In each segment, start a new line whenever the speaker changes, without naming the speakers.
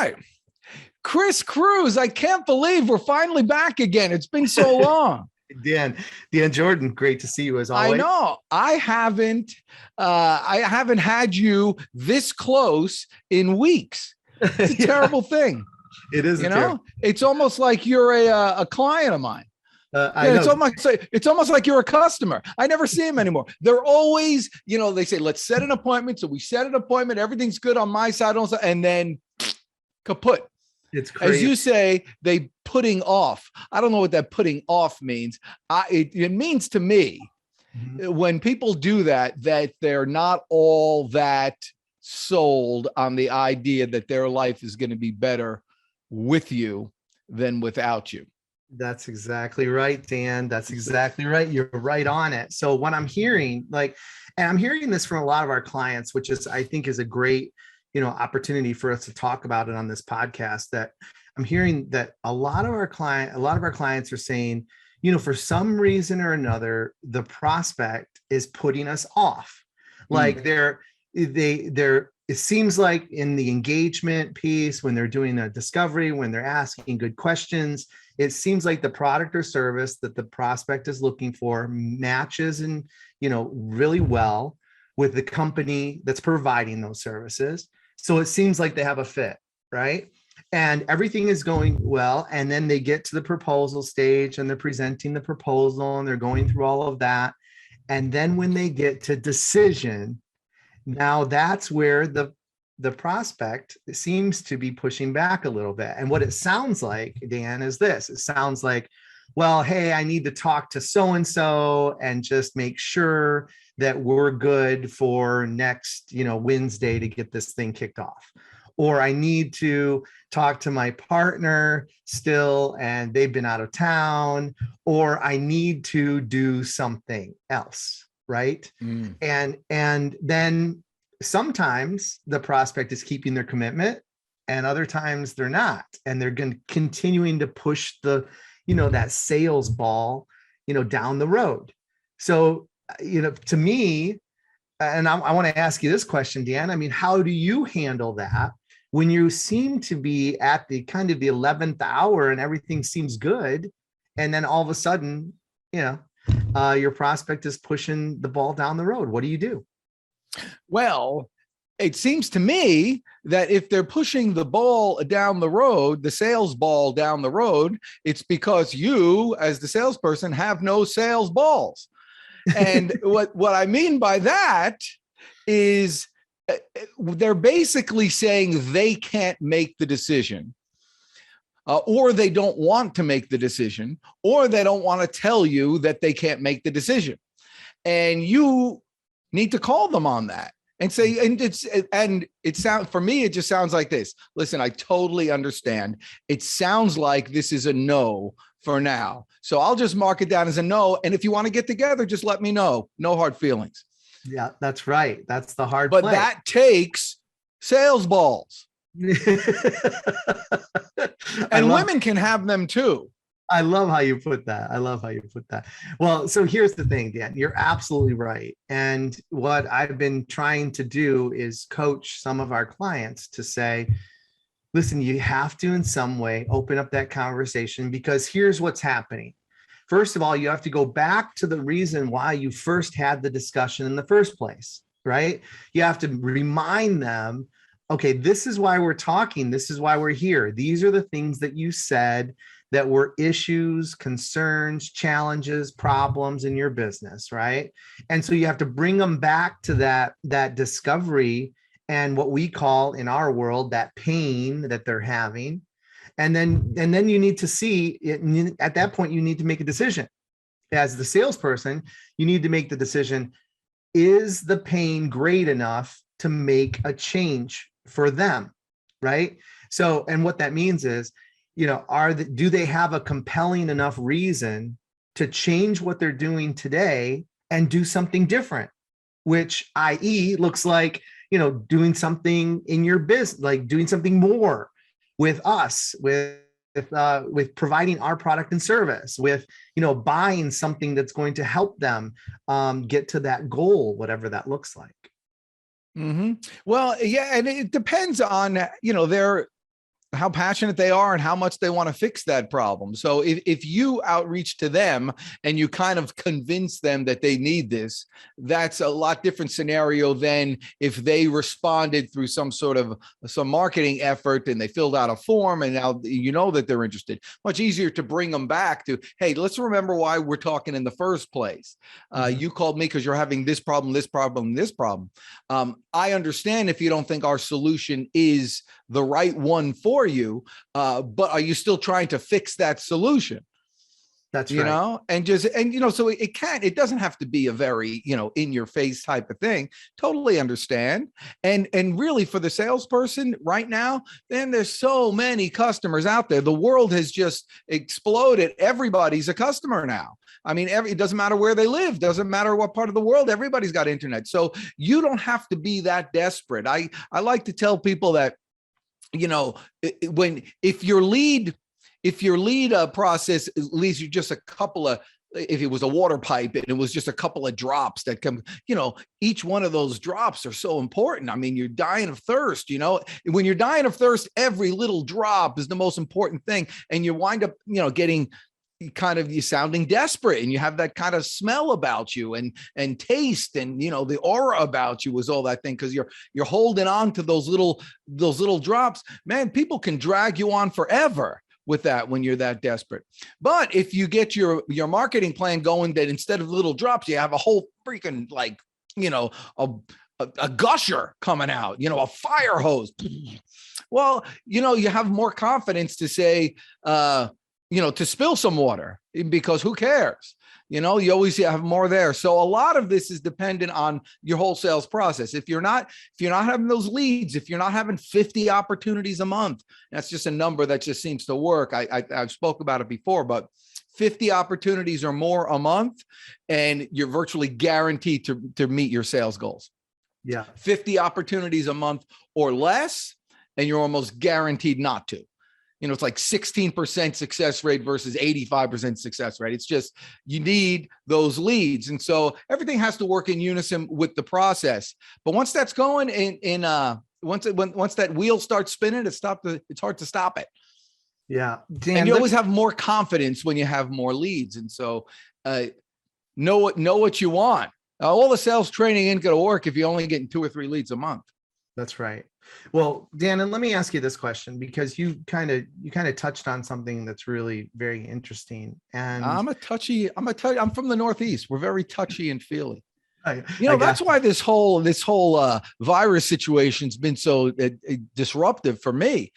right. Chris Cruz, I can't believe we're finally back again. It's been so long.
Dan Jordan, great to see you as
I
always.
know. I haven't had you this close in weeks. It's a terrible thing.
It is.
It's almost like you're a client of mine.
I know.
It's almost like you're a customer. I never see them anymore. They're always, they say, let's set an appointment. So we set an appointment. Everything's good on my side. And then kaput.
It's crazy.
As you say, they putting off. I don't know what that putting off means. It means to me, when people do that they're not all that sold on the idea that their life is going to be better with you than without you.
That's exactly right, Dan. That's exactly right. You're right on it. So what I'm hearing, and I'm hearing this from a lot of our clients, which is, I think, is a great, opportunity for us to talk about it on this podcast, that I'm hearing that a lot of our clients are saying, for some reason or another, the prospect is putting us off. Like it seems like in the engagement piece, when they're doing a discovery, when they're asking good questions, it seems like the product or service that the prospect is looking for matches and, really well with the company that's providing those services. So it seems like they have a fit, right? And everything is going well. And then they get to the proposal stage and they're presenting the proposal and they're going through all of that. And then when they get to decision, now that's where the prospect seems to be pushing back a little bit. And what it sounds like, Dan, is this. It sounds like, well, hey, I need to talk to so-and-so and just make sure that we're good for next, Wednesday to get this thing kicked off. Or I need to talk to my partner still, and they've been out of town, or I need to do something else, right? And then sometimes the prospect is keeping their commitment and other times they're not. And they're continuing to push that sales ball, down the road. So, to me, and I want to ask you this question, Dan, I mean, how do you handle that when you seem to be at the kind of the 11th hour and everything seems good? And then all of a sudden, your prospect is pushing the ball down the road. What do you do?
Well, it seems to me that if they're pushing the ball down the road, the sales ball down the road, it's because you, as the salesperson, have no sales balls. And what I mean by that is they're basically saying they can't make the decision, or they don't want to make the decision, or they don't want to tell you that they can't make the decision. And you need to call them on that and say, it sounds, for me, it just sounds like this. Listen, I totally understand. It sounds like this is a no for now. So I'll just mark it down as a no. And if you want to get together, just let me know. No hard feelings.
Yeah, that's right. That's the hard
But
play.
that takes sales balls. And women can have them too.
I love how you put that. Well, so here's the thing, Dan, you're absolutely right. And what I've been trying to do is coach some of our clients to say, listen, you have to in some way open up that conversation, because here's what's happening. First of all, you have to go back to the reason why you first had the discussion in the first place, right? You have to remind them, okay, this is why we're talking. This is why we're here. These are the things that you said that were issues, concerns, challenges, problems in your business, right? And so you have to bring them back to that discovery and what we call in our world that pain that they're having. And then you need to see it, at that point, you need to make a decision. As the salesperson, you need to make the decision, is the pain great enough to make a change for them, right? So, and what that means is, do they have a compelling enough reason to change what they're doing today and do something different, which i.e. looks like, doing something in your business, like doing something more with us, with providing our product and service, with, buying something that's going to help them get to that goal, whatever that looks like.
Mm-hmm. Well, yeah. And it depends on, how passionate they are and how much they want to fix that problem. So if you outreach to them and you kind of convince them that they need this, that's a lot different scenario than if they responded through some marketing effort and they filled out a form and now you know that they're interested. Much easier to bring them back to, hey, let's remember why we're talking in the first place. You called me because you're having this problem, this problem, this problem. I understand if you don't think our solution is the right one for you, but are you still trying to fix that solution?
That's right.
You know, so it doesn't have to be a very, in your face type of thing. Totally understand. And really for the salesperson right now, then there's so many customers out there. The world has just exploded. Everybody's a customer now. I mean, it doesn't matter where they live, doesn't matter what part of the world, everybody's got internet. So you don't have to be that desperate. I like to tell people that, if your lead process leaves you just a couple of, if it was a water pipe and it was just a couple of drops that come, each one of those drops are so important. I mean, you're dying of thirst, when you're dying of thirst, every little drop is the most important thing. And you wind up, getting you sounding desperate, and you have that kind of smell about you and taste, and the aura about you is all that thing, because you're holding on to those little drops. Man, people can drag you on forever with that when you're that desperate. But if you get your marketing plan going, that instead of little drops, you have a whole freaking a gusher coming out, a fire hose. Well, you have more confidence to say, to spill some water, because who cares? You always have more there. So a lot of this is dependent on your whole sales process. If you're not having those leads, if you're not having 50 opportunities a month, that's just a number that just seems to work. I've spoke about it before, but 50 opportunities or more a month, and you're virtually guaranteed to meet your sales goals.
Yeah.
50 opportunities a month or less, and you're almost guaranteed not to. It's like 16% success rate versus 85% success rate. It's just, you need those leads. And so everything has to work in unison with the process. But once that's going once that wheel starts spinning, it's hard to stop it.
Yeah. Dan,
and you always have more confidence when you have more leads. And so know what you want. All the sales training ain't going to work if you're only getting 2 or 3 leads a month.
That's right. Well, Dan, and let me ask you this question, because you kind of touched on something that's really very interesting. And
I'm from the Northeast. We're very touchy and feely.
I
that's why this whole virus situation's been so disruptive for me.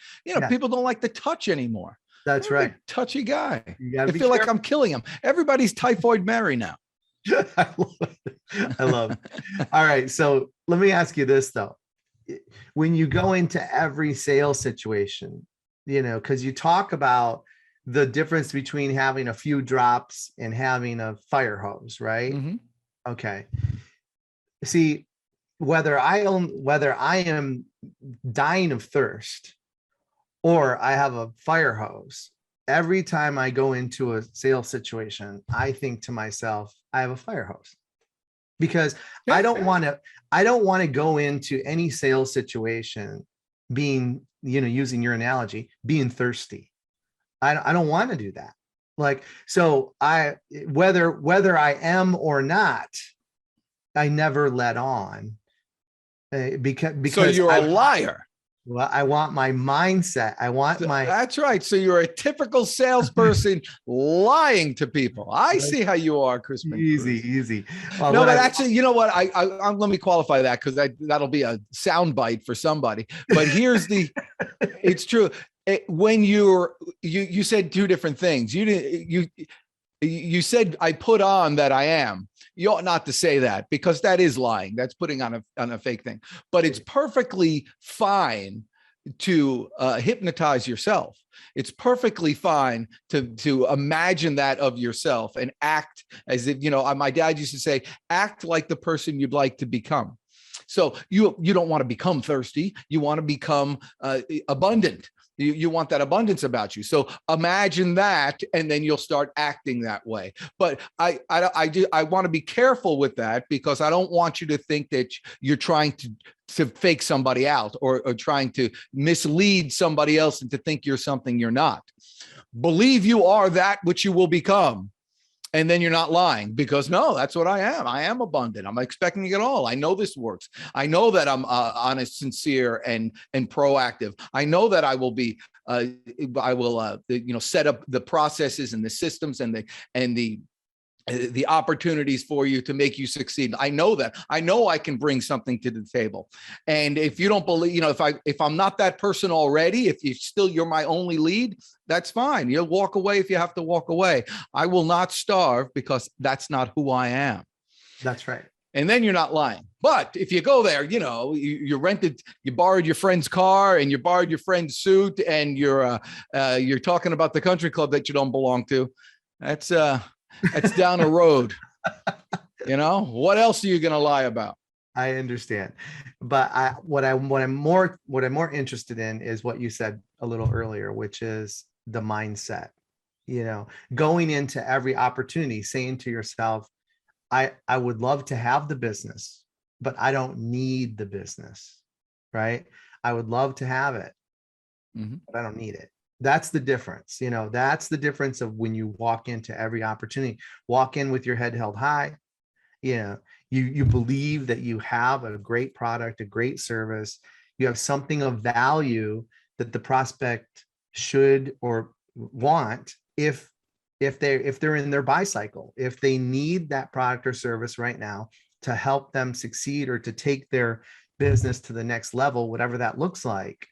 People don't like to touch anymore.
That's right.
Touchy guy. I feel like I'm killing him. Everybody's Typhoid Mary now.
I love it. All right. So let me ask you this, though. When you go into every sales situation, because you talk about the difference between having a few drops and having a fire hose, right? Mm-hmm. Okay. See, whether I am dying of thirst or I have a fire hose, every time I go into a sales situation, I think to myself, I have a fire hose. Because I don't want to go into any sales situation being, using your analogy, being thirsty. I don't want to do that. So whether I am or not, I never let on because
so you're a liar.
Well, I want my mindset.
That's right. So you're a typical salesperson lying to people. I see how you are, Chris.
Easy. Well,
no, but actually, you know what? I let me qualify that, because that'll be a soundbite for somebody. But here's it's true. When you said 2 different things. You said I put on that I am. You ought not to say that, because that is lying. That's putting on a fake thing. But it's perfectly fine to hypnotize yourself. It's perfectly fine to imagine that of yourself and act as if, my dad used to say, act like the person you'd like to become. So you don't want to become thirsty. You want to become abundant. You want that abundance about you. So imagine that, and then you'll start acting that way. But I want to be careful with that, because I don't want you to think that you're trying to fake somebody out, or trying to mislead somebody else into think you're something you're not. Believe you are that which you will become. And then you're not lying, because no, that's what I am. I am abundant. I'm expecting it all. I know this works. I know that I'm honest, sincere, and proactive. I know that I will be. I will, set up the processes and the systems and the opportunities for you to make you succeed. I know that. I know I can bring something to the table. And if you don't believe, if I'm not that person already, if you're my only lead, that's fine. You'll walk away if you have to walk away. I will not starve, because that's not who I am.
That's right.
And then you're not lying. But if you go there, you rented, you borrowed your friend's car, and you borrowed your friend's suit, and you're talking about the country club that you don't belong to, that's down the road. What else are you going to lie about?
I understand, but what I'm more interested in is what you said a little earlier, which is the mindset. Going into every opportunity, saying to yourself, I would love to have the business, but I don't need the business, right? I would love to have it, but I don't need it. That's the difference. That's the difference of when you walk into every opportunity. Walk in with your head held high. You believe that you have a great product, a great service. You have something of value that the prospect should or want if they're in their buy cycle, if they need that product or service right now to help them succeed or to take their business to the next level, whatever that looks like.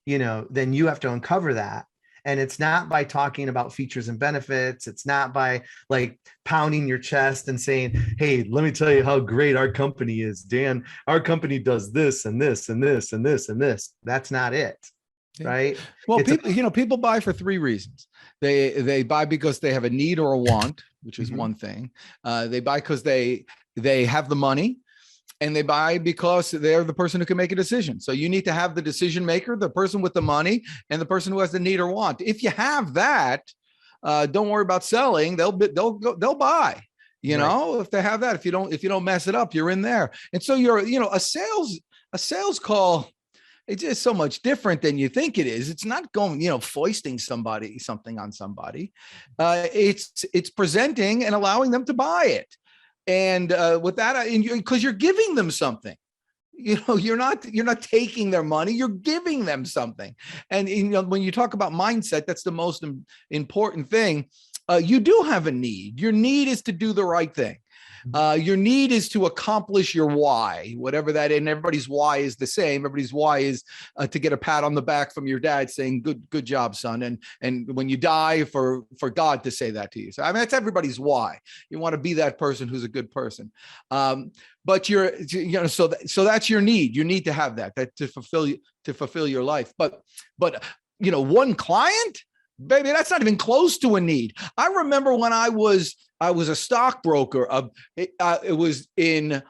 Then you have to uncover that. And it's not by talking about features and benefits. It's not by like pounding your chest and saying, hey, let me tell you how great our company is, Dan. Our company does this and this and this and this and this. That's not it. Right.
Well, people buy for three reasons. They buy because they have a need or a want, which is one thing. They buy because they have the money. And they buy because they're the person who can make a decision. So you need to have the decision maker, the person with the money, and the person who has the need or want. If you have that, don't worry about selling. They'll buy. If they have that. If you don't mess it up, you're in there. And so a sales call. It's just so much different than you think it is. It's not going, foisting something on somebody. It's presenting and allowing them to buy it. And with that, because you're giving them something, you're not taking their money, you're giving them something. And when you talk about mindset, that's the most important thing. You do have a need. Your need is to do the right thing. Your need is to accomplish your why, whatever that is. And everybody's why is the same. Everybody's why is to get a pat on the back from your dad saying, good job, son. And when you die, for God to say that to you. So, that's everybody's why. You want to be that person who's a good person. But so that's your need. You need to have that to fulfill your life. But one client, baby, that's not even close to a need. I remember when I was a stockbroker. It was in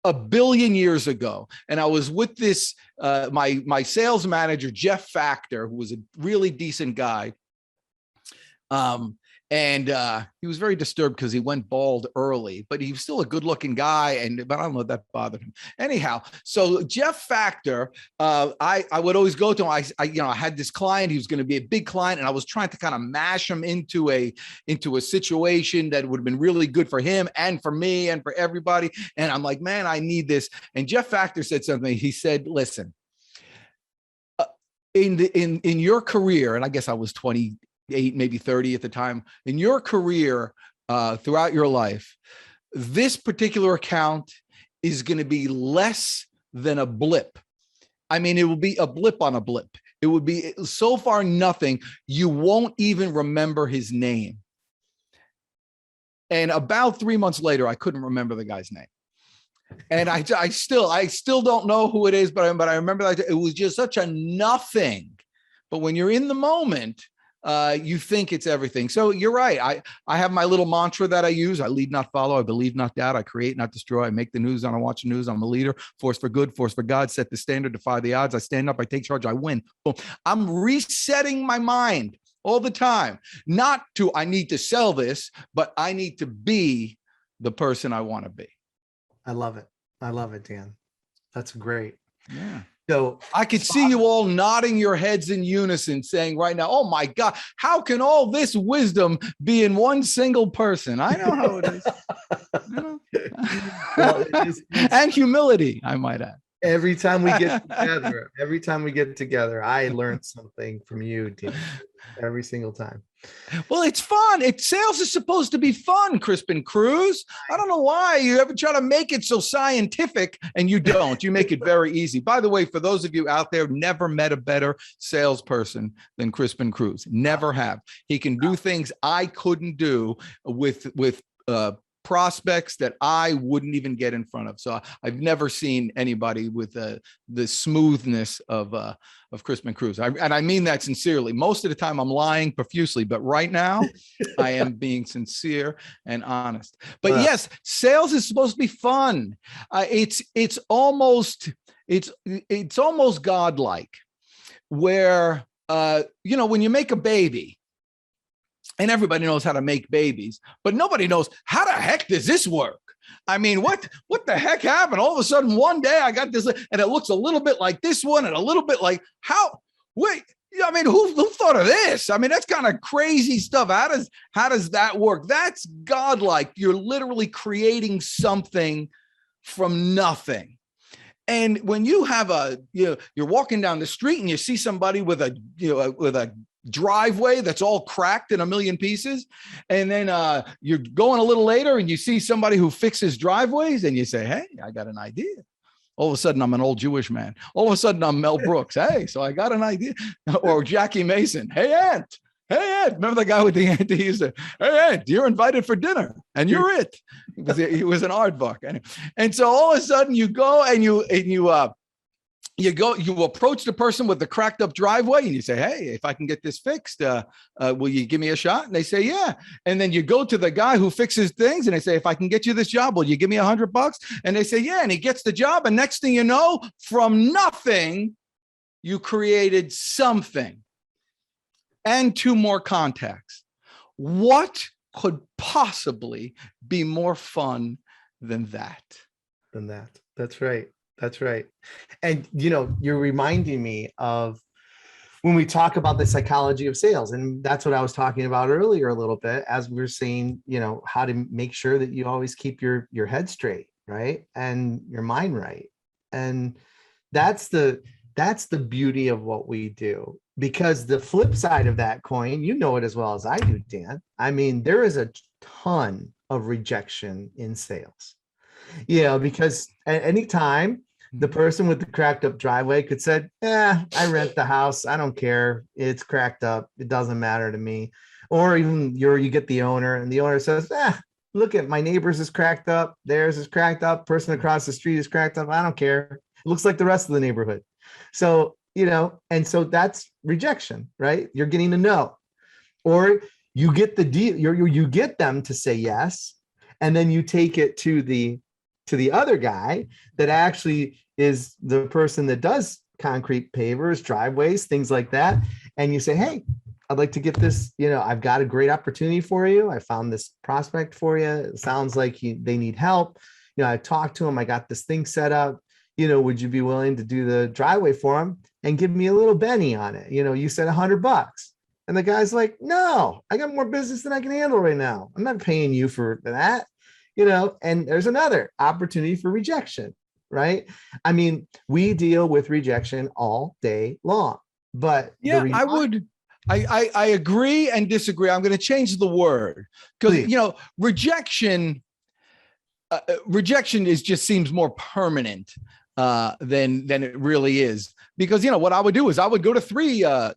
a billion years ago, and I was with this my sales manager, Jeff Factor, who was a really decent guy. And he was very disturbed because he went bald early, but he was still a good-looking guy. But I don't know if that bothered him. Anyhow, so Jeff Factor, I would always go to him. I had this client. He was going to be a big client, and I was trying to kind of mash him into a situation that would have been really good for him and for me and for everybody. And I'm like, man, I need this. And Jeff Factor said something. He said, listen, in your career, and I guess I was 28, maybe 30 at the time, in your career, throughout your life, this particular account is going to be less than a blip. I mean, it will be a blip on a blip. It would be so far nothing, you won't even remember his name. And about 3 months later, I couldn't remember the guy's name. And I still don't know who it is, but I remember that it was just such a nothing. But when you're in the moment, you think it's everything. So you're right. I have my little mantra that I use. I lead, not follow. I believe, not doubt. I create, not destroy. I make the news. I don't watch the news. I'm a leader. Force for good, force for God. Set the standard, defy the odds. I stand up. I take charge. I win. Boom. I'm resetting my mind all the time. Not to, I need to sell this, but I need to be the person I want to be.
I love it. I love it, Dan. That's great.
Yeah.
So
I could see you all nodding your heads in unison saying right now, oh my God, how can all this wisdom be in one single person? I know how it is.
Well,
and humility, I might add.
Every time we get together, I learn something from you, Dan, every single time.
Well, it's fun. Sales is supposed to be fun, Crispin Cruz. I don't know why you ever try to make it so scientific, and you don't. You make it very easy. By the way, for those of you out there, never met a better salesperson than Crispin Cruz. Never have. He can do things I couldn't do with prospects that I wouldn't even get in front of. So I've never seen anybody with the smoothness of Crispin Cruz. And I mean that sincerely. Most of the time I'm lying profusely, but right now I am being sincere and honest. But yes, sales is supposed to be fun. It's almost godlike, where when you make a baby, and everybody knows how to make babies, but nobody knows how the heck does this work? I mean, what the heck happened? All of a sudden, one day I got this, and it looks a little bit like this one, and a little bit like who thought of this? I mean, that's kind of crazy stuff. How does that work? That's godlike. You're literally creating something from nothing. And when you have you're walking down the street and you see somebody with a driveway that's all cracked in a million pieces, and then you're going a little later and you see somebody who fixes driveways, and you say, hey, I got an idea. All of a sudden I'm an old Jewish man. All of a sudden I'm Mel Brooks. Hey, so I got an idea. Or Jackie Mason. Hey, Aunt. Remember the guy with the ant? He used to, hey, Aunt, you're invited for dinner, and you're it. He was an aardvark. And so all of a sudden you go and you approach the person with the cracked up driveway, and you say, hey, if I can get this fixed, will you give me a shot? And they say, yeah. And then you go to the guy who fixes things, and they say, if I can get you this job, will you give me $100? And they say, yeah. And he gets the job. And next thing you know, from nothing, you created something and 2 more contacts. What could possibly be more fun than that?
That's right. That's right. And, you're reminding me of when we talk about the psychology of sales. And that's what I was talking about earlier a little bit, as we were saying, how to make sure that you always keep your head straight, right? And your mind right. And that's the beauty of what we do, because the flip side of that coin, you know it as well as I do, Dan. I mean, there is a ton of rejection in sales, because at any time, the person with the cracked up driveway could say, I rent the house. I don't care. It's cracked up. It doesn't matter to me. Or even you get the owner, and the owner says, look at my neighbor's is cracked up. Theirs is cracked up. Person across the street is cracked up. I don't care. It looks like the rest of the neighborhood. So, and so that's rejection, right? You're getting a no, or you get the deal. You get them to say yes. And then you take it to the other guy that actually is the person that does concrete pavers, driveways, things like that. And you say, hey, I'd like to get this, I've got a great opportunity for you. I found this prospect for you. It sounds like they need help. I talked to him. I got this thing set up. Would you be willing to do the driveway for him and give me a little Benny on it? You said $100. And the guy's like, no, I got more business than I can handle right now. I'm not paying you for that. And there's another opportunity for rejection, right? I mean, we deal with rejection all day long, but
yeah, I agree and disagree. I'm going to change the word, because, rejection just seems more permanent than it really is, because, what I would do is I would go to 3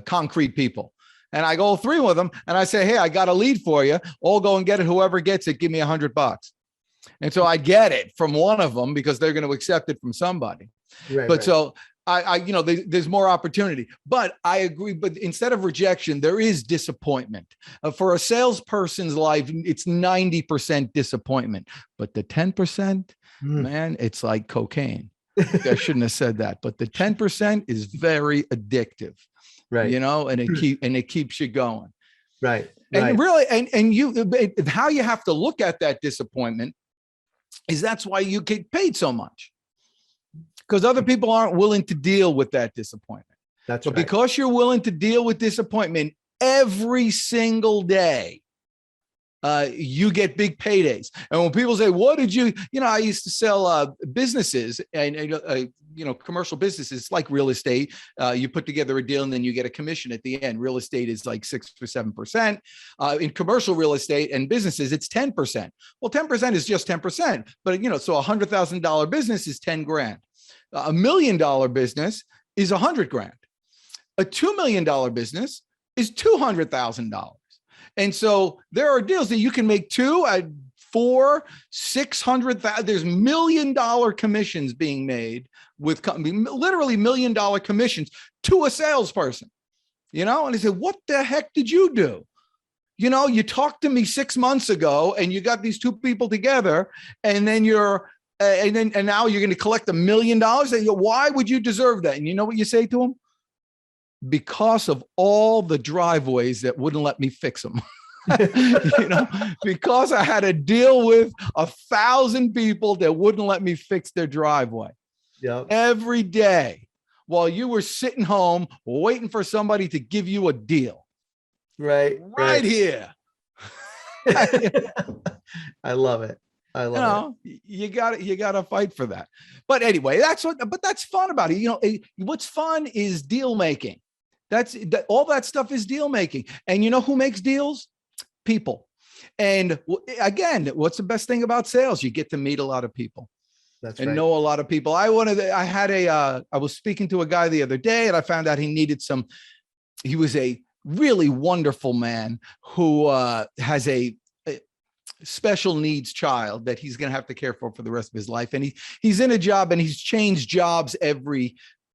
concrete people. And I go 3 with them, and I say, hey, I got a lead for you. All go and get it. Whoever gets it, give me $100. And so I get it from one of them because they're going to accept it from somebody. Right, but right. So there's more opportunity, but I agree. But instead of rejection, there is disappointment. For a salesperson's life, it's 90% disappointment, but the 10%, man, it's like cocaine. I shouldn't have said that, but the 10% is very addictive,
right?
And it keeps you going.
Right.
And really, and how you have to look at that disappointment is that's why you get paid so much, because other people aren't willing to deal with that disappointment.
That's
but
right.
Because you're willing to deal with disappointment every single day, you get big paydays. And when people say, what did you, I used to sell businesses and commercial businesses like real estate. You put together a deal and then you get a commission at the end. Real estate is like 6 or 7%. In commercial real estate and businesses, it's 10%. Well, 10% is just 10%, but so $100,000 business is 10 grand. $1 million business is 100 grand. A $2 million business is $200,000. And so there are deals that you can make 2 at 4, 600,000. There's $1 million commissions being made with literally $1 million commissions to a salesperson, and I said, what the heck did you do? You talked to me 6 months ago and you got these 2 people together and then and now you're going to collect $1 million. Why would you deserve that? And you know what you say to them? Because of all the driveways that wouldn't let me fix them. Because I had to deal with 1,000 people that wouldn't let me fix their driveway every day while you were sitting home waiting for somebody to give you a deal.
Right
here.
I love it.
You got to fight for that. But anyway, that's fun about it. What's fun is deal making. All that stuff is deal making. And who makes deals? People. And again, what's the best thing about sales? You get to meet a lot of people.
That's
and
right.
Know a lot of people. I was speaking to a guy the other day and I found out he was a really wonderful man who has a special needs child that he's going to have to care for the rest of his life. And he's in a job and he's changed jobs in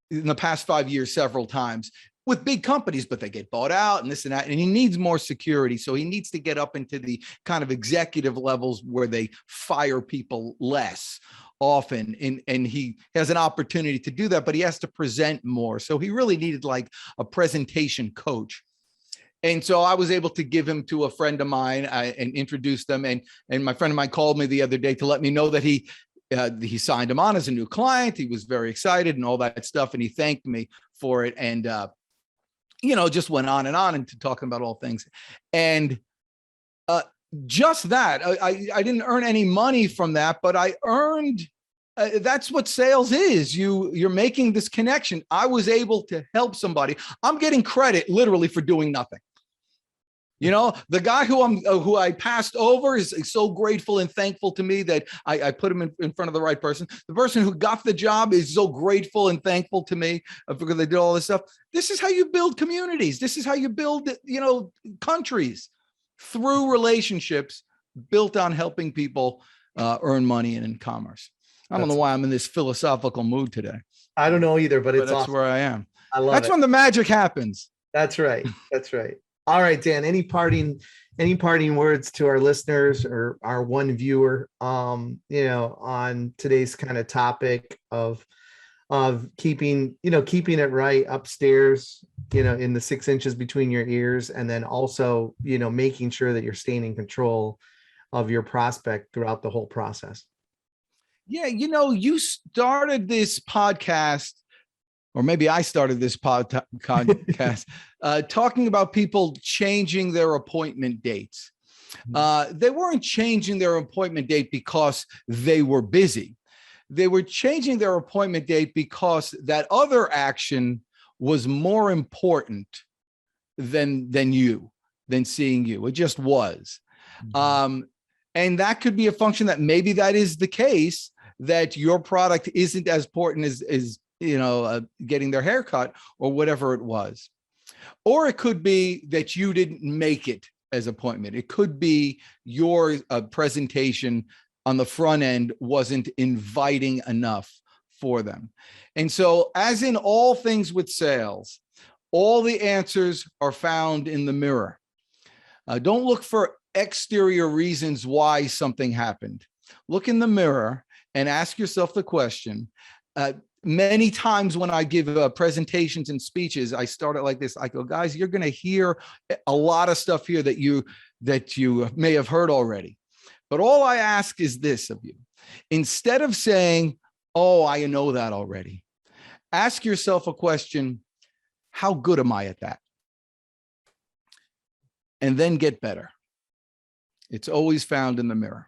the past 5 years, several times with big companies, but they get bought out and this and that. And he needs more security. So he needs to get up into the kind of executive levels where they fire people less often. And he has an opportunity to do that, but he has to present more. So he really needed like a presentation coach. And so I was able to give him to a friend of mine and introduce them. And my friend of mine called me the other day to let me know that he signed him on as a new client. He was very excited and all that stuff. And he thanked me for it. And, just went on into talking about all things. And just that, I didn't earn any money from that, but I earned, that's what sales is. You're making this connection. I was able to help somebody. I'm getting credit literally for doing nothing. The guy who I passed over is so grateful and thankful to me that I put him in front of the right person. The person who got the job is so grateful and thankful to me because they did all this stuff. This is how you build communities. This is how you build, countries, through relationships built on helping people earn money and in commerce. I don't know why I'm in this philosophical mood today.
I don't know either, but that's
awesome. Where I am.
I love
That's when the magic happens.
That's right. That's right. All right, Dan, any parting words to our listeners or our one viewer, on today's kind of topic of keeping it right upstairs, in the 6 inches between your ears, and then also, making sure that you're staying in control of your prospect throughout the whole process.
Yeah. You started this podcast, or maybe I started this podcast talking about people changing their appointment dates. They weren't changing their appointment date because they were busy. They were changing their appointment date because that other action was more important than seeing you. It just was. And that could be a function that maybe that is the case, that your product isn't as important as getting their hair cut or whatever it was. Or it could be that you didn't make it as appointment. It could be your presentation on the front end wasn't inviting enough for them. And so, as in all things with sales, all the answers are found in the mirror. Don't look for exterior reasons why something happened. Look in the mirror and ask yourself the question. Many times when I give presentations and speeches, I start it like this. I go, guys, you're going to hear a lot of stuff here that you may have heard already. But all I ask is this of you. Instead of saying, oh, I know that already, ask yourself a question. How good am I at that? And then get better. It's always found in the mirror.